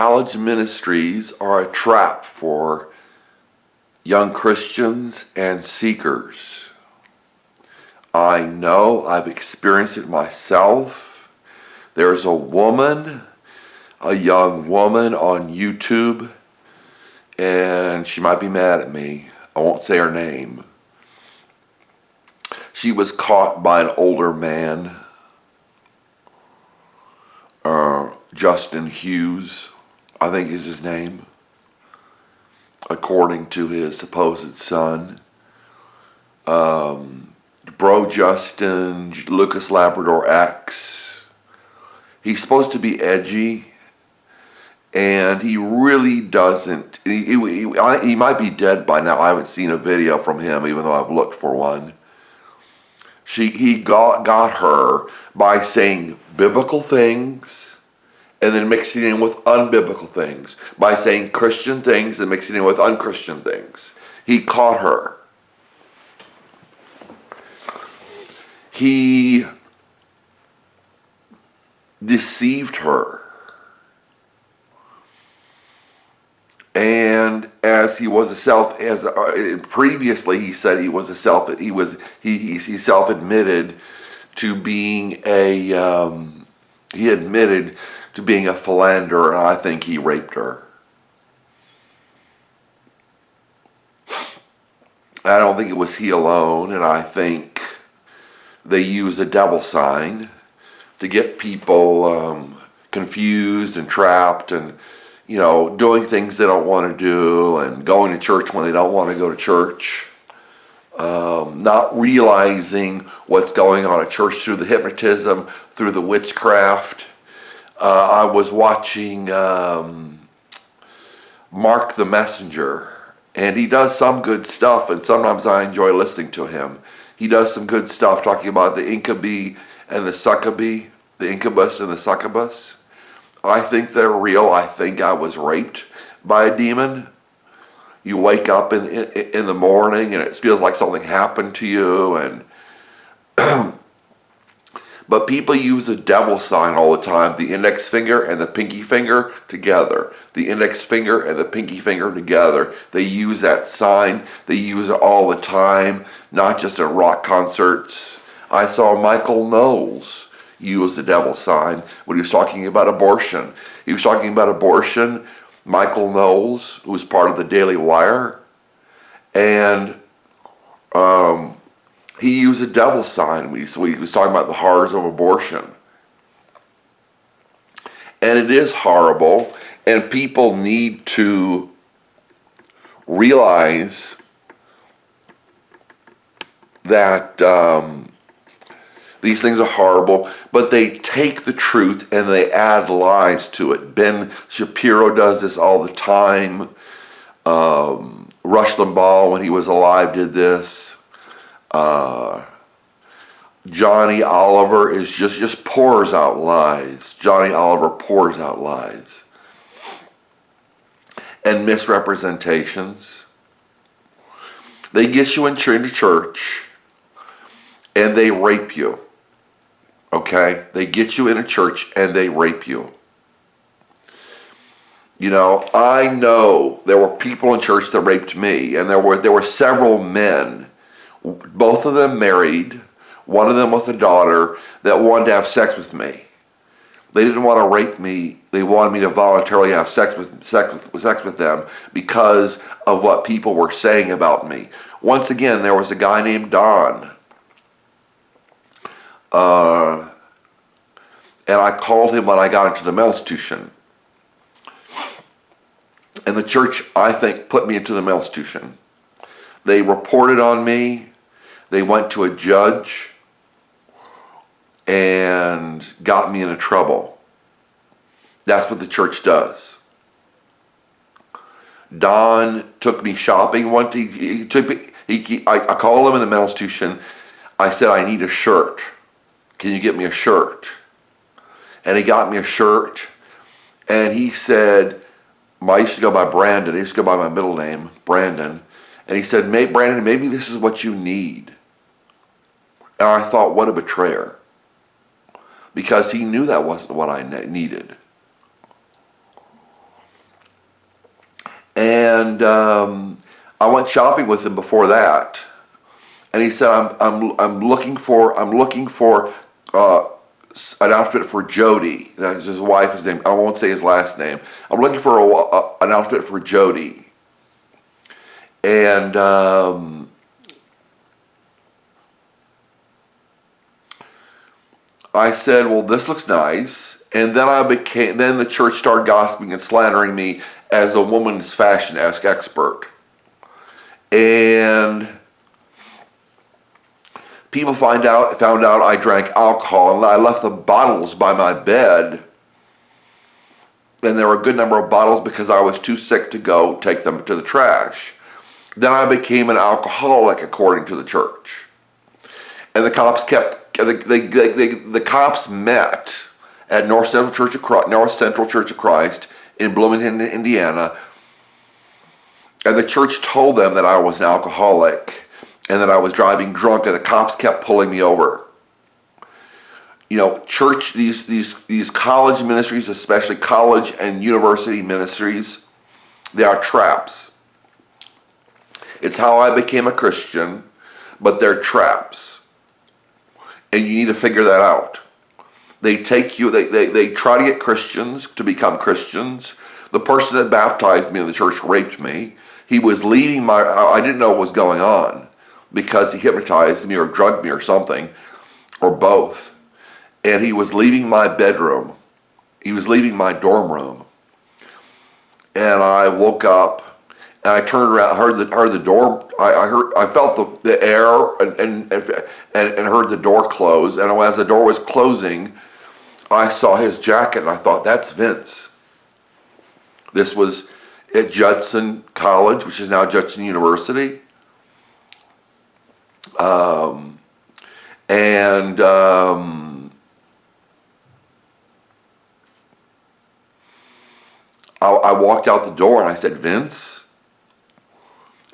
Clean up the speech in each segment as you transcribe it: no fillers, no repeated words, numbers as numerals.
college ministries are a trap for young Christians and seekers. I know, I've experienced it myself. There's a young woman on YouTube, and she might be mad at me. I won't say her name. She was caught by an older man, Justin Hughes, I think is his name, according to his supposed son. Bro Justin, Lucas Labrador X. He's supposed to be edgy, and he really doesn't. He might be dead by now. I haven't seen a video from him, even though I've looked for one. He got her by saying biblical things and then mixing in with unbiblical things, by saying Christian things and mixing in with unchristian things. He caught her. He deceived her. And as he was previously he said he self-admitted to being he admitted to being a philanderer, and I think he raped her. I don't think it was he alone, and I think they use a devil sign to get people confused and trapped, and doing things they don't want to do, and going to church when they don't want to go to church. Not realizing what's going on at church through the hypnotism, through the witchcraft. I was watching Mark the Messenger, and he does some good stuff, and sometimes I enjoy listening to him. He does some good stuff talking about the incubi and the succubi, the incubus and the succubus. I think they're real. I think I was raped by a demon. You wake up in the morning and it feels like something happened to you, and but people use the devil sign all the time, the index finger and the pinky finger together. The index finger and the pinky finger together. They use that sign. They use it all the time, not just at rock concerts. I saw Michael Knowles use the devil sign when he was talking about abortion. He was talking about abortion, Michael Knowles, who was part of the Daily Wire, and he used a devil sign. He was talking about the horrors of abortion. And it is horrible, and people need to realize that these things are horrible, but they take the truth and they add lies to it. Ben Shapiro does this all the time. Rush Limbaugh, when he was alive, did this. Johnny Oliver is just pours out lies. Johnny Oliver pours out lies and misrepresentations. They get you into church and they rape you. Okay? They get you in a church and they rape you. I know there were people in church that raped me, and there were several men, both of them married, one of them with a daughter, that wanted to have sex with me. They didn't want to rape me. They wanted me to voluntarily have sex with them because of what people were saying about me. Once again, there was a guy named Don. And I called him when I got into the mental institution. And the church, I think, put me into the mental institution. They reported on me. They went to a judge and got me into trouble. That's what the church does. Don took me shopping one day. I called him in the mental institution. I said, I need a shirt. Can you get me a shirt? And he got me a shirt. And he said, I used to go by Brandon. I used to go by my middle name, Brandon. And he said, Brandon, maybe this is what you need. And I thought, what a betrayer. Because he knew that wasn't what I needed. And I went shopping with him before that, and he said, I'm looking for an outfit for Jody. That's his wife's name. I won't say his last name. I'm looking for an outfit for Jody. And I said, well, this looks nice. And then the church started gossiping and slandering me as a woman's fashion expert. And people found out I drank alcohol, and I left the bottles by my bed. And there were a good number of bottles because I was too sick to go take them to the trash. Then I became an alcoholic, according to the church. And the cops the cops met at North Central Church of Christ in Bloomington, Indiana. And the church told them that I was an alcoholic and that I was driving drunk, and the cops kept pulling me over. You know, church, these college ministries, especially college and university ministries, they are traps. It's how I became a Christian, but they're traps. And you need to figure that out. They take you, they try to get Christians to become Christians. The person that baptized me in the church raped me. He was leaving I didn't know what was going on because he hypnotized me or drugged me or something, or both. And he was leaving my bedroom. He was leaving my dorm room. And I woke up and I turned around, heard the door. I felt the air and heard the door close. And as the door was closing, I saw his jacket and I thought, that's Vince. This was at Judson College, which is now Judson University. I walked out the door and I said, Vince?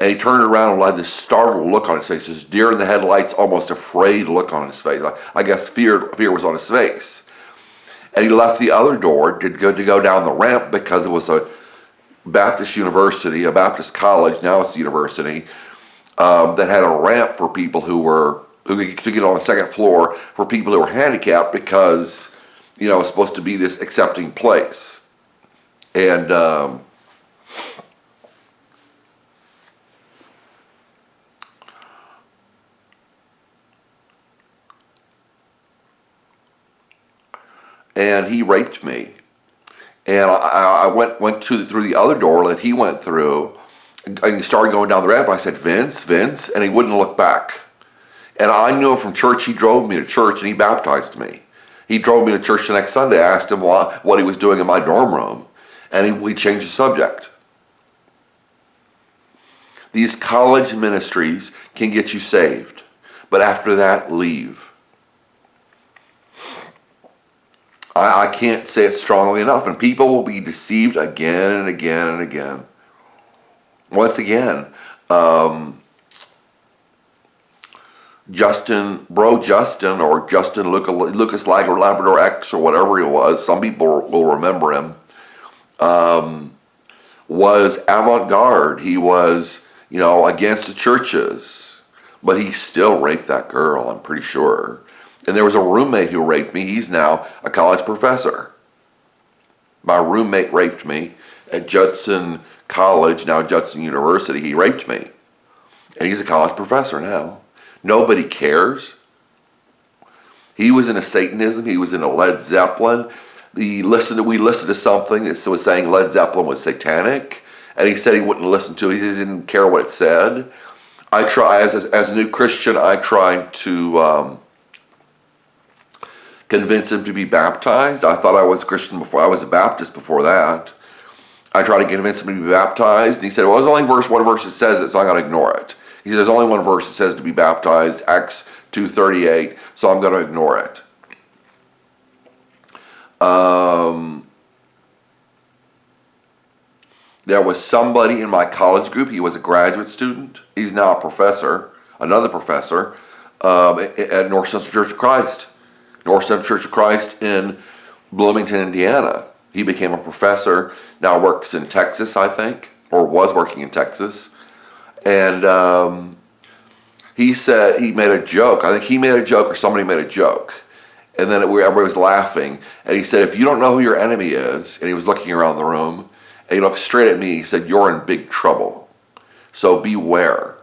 And he turned around and had this startled look on his face, this deer in the headlights, almost afraid look on his face. I guess fear was on his face. And he left the other door to go down the ramp because it was a Baptist university, a Baptist college, now it's a university, that had a ramp for people who could get on the second floor for people who were handicapped because, you know, it's supposed to be this accepting place. And he raped me. And I went through the other door that he went through, and he started going down the ramp. I said, Vince, and he wouldn't look back. And I knew from church, he drove me to church and he baptized me. He drove me to church the next Sunday. I asked him what he was doing in my dorm room, and we changed the subject. These college ministries can get you saved, but after that, leave. I can't say it strongly enough, and people will be deceived again and again and again. Once again, Justin or Justin Lucas Labrador X or whatever he was, some people will remember him, was avant-garde. He was, you know, against the churches, but he still raped that girl, I'm pretty sure. And there was a roommate who raped me. He's now a college professor. My roommate raped me at Judson College, now Judson University. He raped me. And he's a college professor now. Nobody cares. He was into Satanism. He was into Led Zeppelin. We listened to something that was saying Led Zeppelin was satanic. And he said he wouldn't listen to it. He didn't care what it said. I try, as a new Christian, I tried to convince him to be baptized. I thought I was a Christian before. I was a Baptist before that. I tried to convince him to be baptized, and he said, well, there's only one verse that says it, so I'm going to ignore it. He said, there's only one verse that says to be baptized, Acts 2:38, so I'm going to ignore it. There was somebody in my college group. He was a graduate student. He's now a professor, another professor, at North Central Church of Christ. North Central Church of Christ in Bloomington, Indiana. He became a professor, now works in Texas, I think. or was working in Texas, and he said he made a joke. I think he made a joke or somebody made a joke. And then everybody was laughing. And he said, if you don't know who your enemy is, and he was looking around the room, and he looked straight at me, he said, you're in big trouble. So beware.